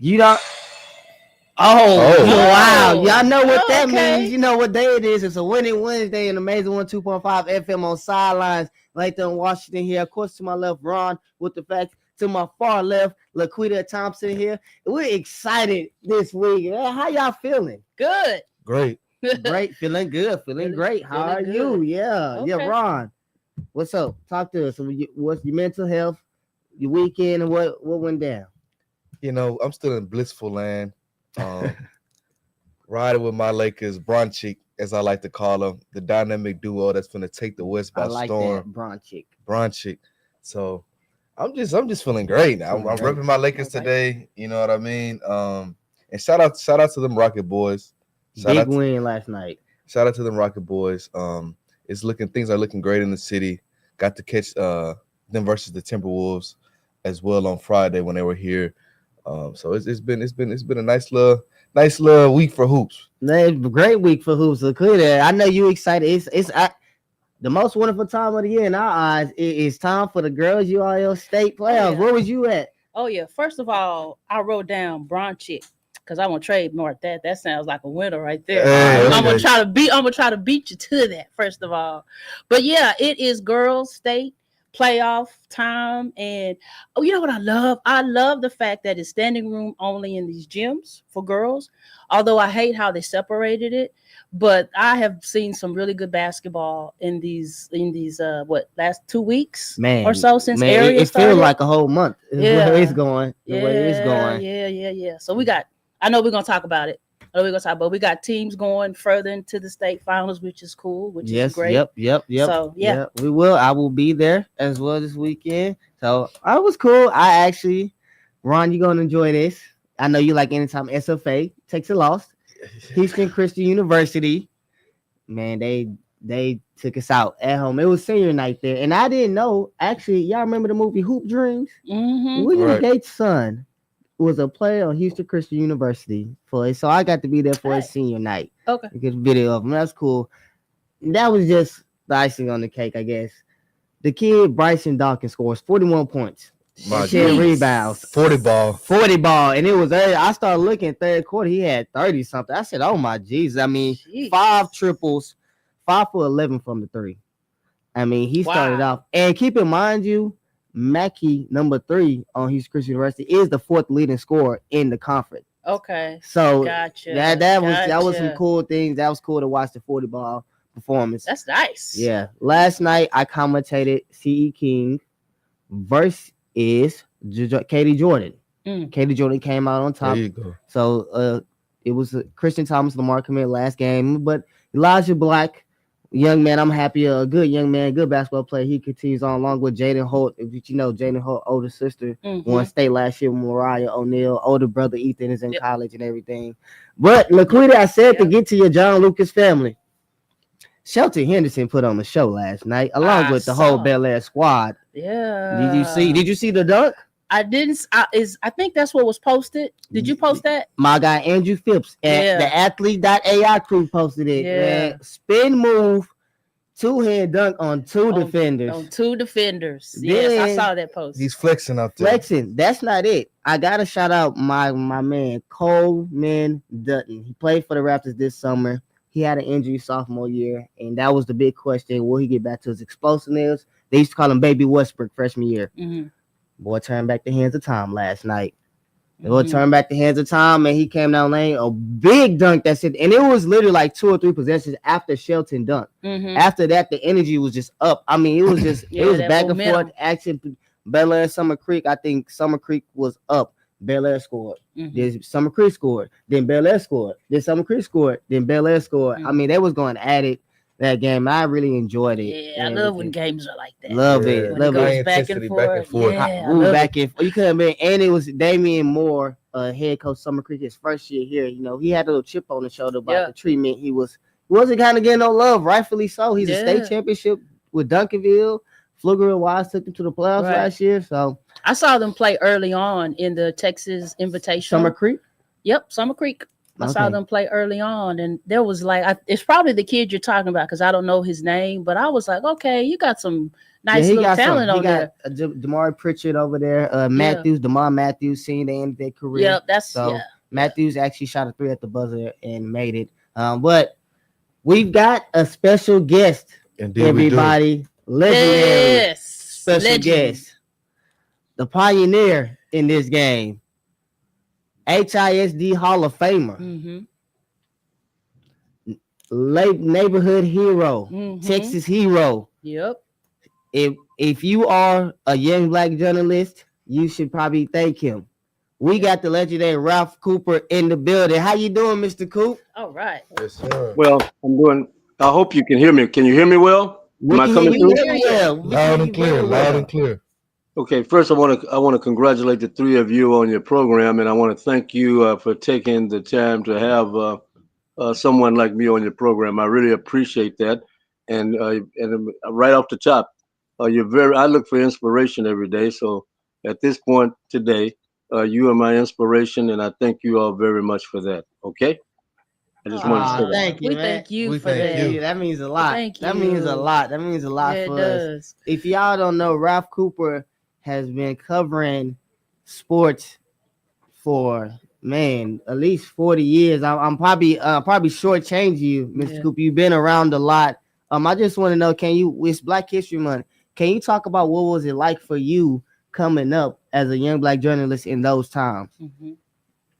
You don't. Oh, wow. Y'all know what that means. You know what day it is. It's a winning Wednesday and Amazing 2.5 FM on Sidelines. Laython Washington here. Of course, to my left, Ron with the facts. To my far left, Laquita Thompson here. We're excited this week. How y'all feeling? Good. Great. Great. Feeling good. Feeling great. How are you? Yeah. Okay. Yeah, Ron. What's up? Talk to us. What's your mental health, your weekend, and what went down? You know, I'm still in blissful land. Riding with my Lakers, Bronchick, as I like to call them, the dynamic duo that's going to take the West by storm. Bronchick. So I'm just feeling great now. I'm repping my Lakers today. You know what I mean? And shout out to them Rocket Boys. Big win last night. Shout out to them Rocket Boys. Things are looking great in the city. Got to catch them versus the Timberwolves as well on Friday when they were here. So it's been a nice little week for hoops. Great week for hoops. I know you excited. It's the most wonderful time of the year in our eyes. It's time for the girls URL state playoffs. Yeah. Where was you at? Oh yeah. First of all, I wrote down Bronchick because I want to trademark that. That sounds like a winner right there. I'm gonna try to beat you to that. First of all, but yeah, it is girls state playoff time, and you know what I love? I love the fact that it's standing room only in these gyms for girls. Although I hate how they separated it, but I have seen some really good basketball in these last 2 weeks or so since area it started. Feels like a whole month. Yeah. Where it's going. Yeah. So I know we're gonna talk about it. But we got teams going further into the state finals, which is cool, which is great. Yep. So, yeah, we will. I will be there as well this weekend. So, I was cool. Ron, you're going to enjoy this. I know you like anytime SFA takes a loss. Houston Christian University, man, they took us out at home. It was senior night there. And I didn't know, actually, y'all remember the movie Hoop Dreams? Mm-hmm. William Gates' son was a player on Houston Christian University so I got to be there for his senior night. Okay. Get a video of him. That's cool. That was just the icing on the cake, I guess. The kid Bryson Dawkins scores 41 points. 10 rebounds. 40 ball. And it was I started looking third quarter. He had 30 something. I said, oh my Jesus. I mean, 5 triples, 5 for 11 from the 3. I mean, he started off. And keep in mind Mackey, number 3 on Houston Christian University, is the 4th leading scorer in the conference. Okay. So gotcha. That was some cool things. That was cool to watch the 40 ball performance. That's nice. Yeah. Last night I commentated CE King versus Katie Jordan. Katie Jordan came out on top. There you go. So it was Christian Thomas, Lamar commit last game, but Elijah Black, young man, I'm happy. A good young man, good basketball player. He continues on along with Jaden Holt. If you know, Jaden Holt, older sister, won state last year with Mariah O'Neal. Older brother Ethan is in college and everything. But Laquita, I said to get to your John Lucas family. Shelton Henderson put on the show last night, along with the whole Bel Air squad. Yeah. Did you see the dunk? I didn't. I think that's what was posted. Did you post that? My guy Andrew Phipps at the athlete.ai crew posted it. Yeah. Man. Spin move, 2-hand dunk on 2 defenders. On 2 defenders. Yes, I saw that post. He's flexing out there. That's not it. I gotta shout out my man Coleman Dutton. He played for the Raptors this summer. He had an injury sophomore year, and that was the big question. Will he get back to his explosiveness? They used to call him Baby Westbrook freshman year. Mm-hmm. Boy turned back the hands of time last night. Turned back the hands of time, and he came down lane. A big dunk, that's it. And it was literally like 2 or 3 possessions after Shelton dunked. Mm-hmm. After that, the energy was just up. I mean, it was just it was back and forth action. Bel Air, Summer Creek. I think Summer Creek was up. Bel Air scored. Mm-hmm. Then Summer Creek scored. Then Bel Air scored. Then Summer Creek scored. Then Bel Air scored. Mm-hmm. I mean, they was going at it that game. I really enjoyed it. Yeah, I love when games are like that. Love it. Love it. Back and forth. Yeah, back and forth. You couldn't be. And it was Damian Moore, head coach Summer Creek, his first year here. You know, he had a little chip on the shoulder about the treatment. He wasn't kind of getting no love, rightfully so. He's a state championship with Duncanville. Pfluger and Wise took them to the playoffs last year. So I saw them play early on in the Texas Invitational. Summer Creek? Yep, Summer Creek. I saw them play early on, and there was like, it's probably the kid you're talking about because I don't know his name, but I was like, okay, you got some nice little talent on there. He got Damari Pritchard over there, Matthews, DeMar Matthews, seeing the end of their career. Yep, that's Matthews actually shot a 3 at the buzzer and made it. But we've got a special guest. Indeed, everybody, legendary special guest, the pioneer in this game. HISD Hall of Famer, neighborhood hero, Texas hero. Yep. If you are a young black journalist, you should probably thank him. We got the legendary Ralph Cooper in the building. How you doing, Mr. Coop? All right. Yes, sir. Well, I'm doing. I hope you can hear me. Can you hear me well? Am I coming through? Loud and clear. Loud and clear. Okay, first I want to congratulate the three of you on your program, and I want to thank you for taking the time to have someone like me on your program. I really appreciate that, and right off the top, I look for inspiration every day. So at this point today, you are my inspiration, and I thank you all very much for that. Okay. I just want to say that. Thank you, we man. Thank you for that. You. That means a lot. Thank you. That means a lot. That means a lot for us. If y'all don't know, Ralph Cooper has been covering sports for at least 40 years. I'm probably shortchanging you, Mr. Cooper. You've been around a lot. I just want to know, it's Black History Month. Can you talk about what was it like for you coming up as a young black journalist in those times?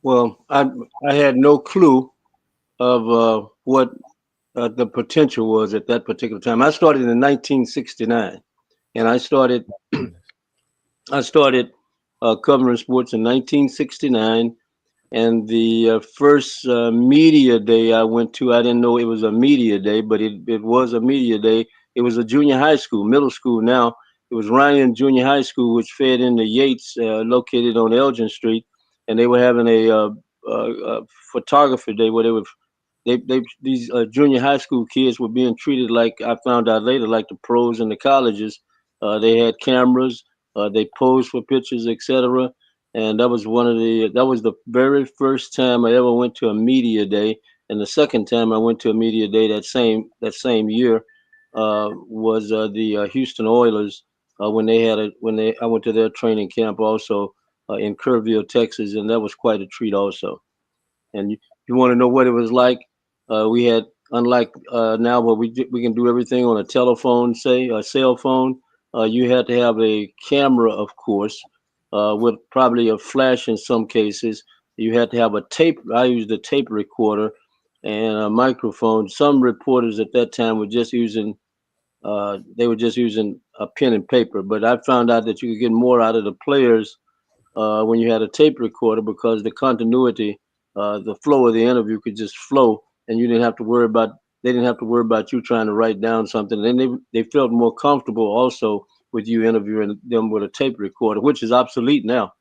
Well, I had no clue of what the potential was at that particular time. I started in 1969, and I started covering sports in 1969. And the first media day I went to, I didn't know it was a media day, but it was a media day. It was a junior high school, middle school now. It was Ryan Junior High School, which fed into Yates, located on Elgin Street, and they were having a photography day where these junior high school kids were being treated like, I found out later, like the pros in the colleges. They had cameras, they posed for pictures, etc. And that was the very first time I ever went to a media day. And the second time I went to a media day that same year was the Houston Oilers I went to their training camp also in Kerrville, Texas, and that was quite a treat also. And you want to know what it was like? We had, unlike now where we can do everything on a telephone, say a cell phone. You had to have a camera, of course, with probably a flash in some cases. You had to have a tape. I used a tape recorder and a microphone. Some reporters at that time were just using a pen and paper. But I found out that you could get more out of the players when you had a tape recorder, because the continuity, the flow of the interview could just flow, and you didn't have to worry about. They didn't have to worry about you trying to write down something. And they felt more comfortable also with you interviewing them with a tape recorder, which is obsolete now.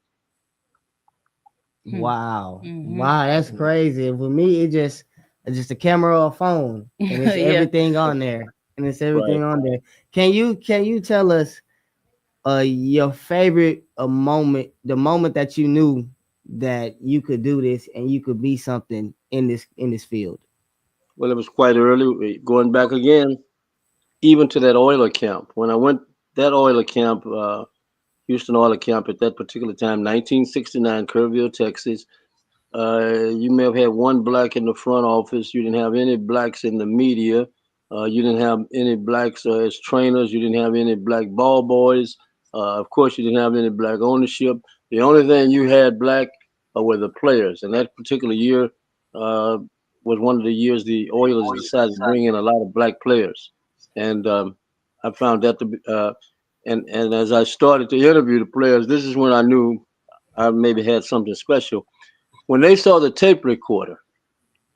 Wow. Wow, that's crazy. For me, it's just a camera or a phone, and it's everything on there. And it's everything on there. Can you tell us your favorite moment, the moment that you knew that you could do this and you could be something in this field? Well, it was quite early. Going back again, even to that Oiler camp. When I went that Oiler camp, Houston Oiler camp at that particular time, 1969, Kerrville, Texas. You may have had one black in the front office. You didn't have any blacks in the media. You didn't have any blacks as trainers. You didn't have any black ball boys. Of course, you didn't have any black ownership. The only thing you had black were the players. And that particular year was one of the years the Oilers decided to bring in a lot of black players. And I found that to be, and as I started to interview the players, this is when I knew I maybe had something special. When they saw the tape recorder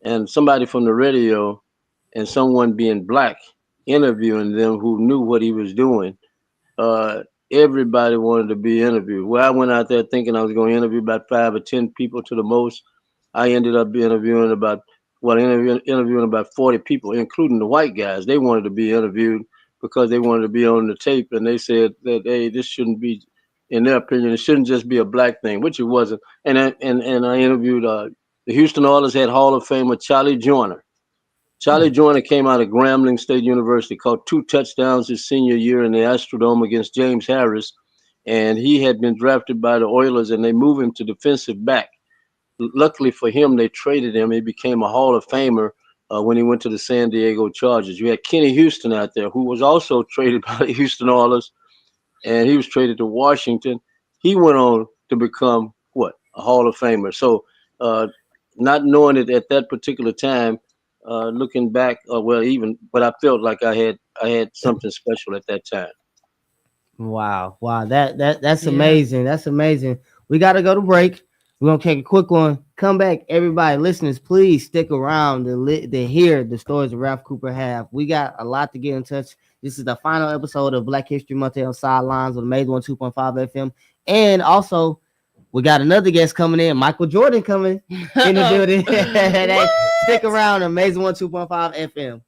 and somebody from the radio and someone being black interviewing them who knew what he was doing, everybody wanted to be interviewed. Well, I went out there thinking I was going to interview about 5 or 10 people to the most. I ended up interviewing about 40 people, including the white guys. They wanted to be interviewed because they wanted to be on the tape, and they said that, hey, this shouldn't be, in their opinion, it shouldn't just be a black thing, which it wasn't. And I interviewed The Houston Oilers had Hall of Famer Charlie Joyner. Charlie Joyner came out of Grambling State University, caught 2 touchdowns his senior year in the Astrodome against James Harris, and he had been drafted by the Oilers, and they moved him to defensive back. Luckily for him, they traded him. He became a Hall of Famer when he went to the San Diego Chargers. You had Kenny Houston out there, who was also traded by the Houston Oilers, and he was traded to Washington. He went on to become what? A Hall of Famer. So not knowing it at that particular time, looking back, but I felt like I had something special at that time. Wow, that's amazing. That's amazing. We got to go to break. We're gonna take a quick one. Come back, everybody, listeners. Please stick around to hear the stories that Ralph Cooper have. We got a lot to get in touch. This is the final episode of Black History Month on Sidelines with Amazing 102.5 FM, and also we got another guest coming in, Michael Jordan coming in the building. Stick around, Amazing 102.5 FM.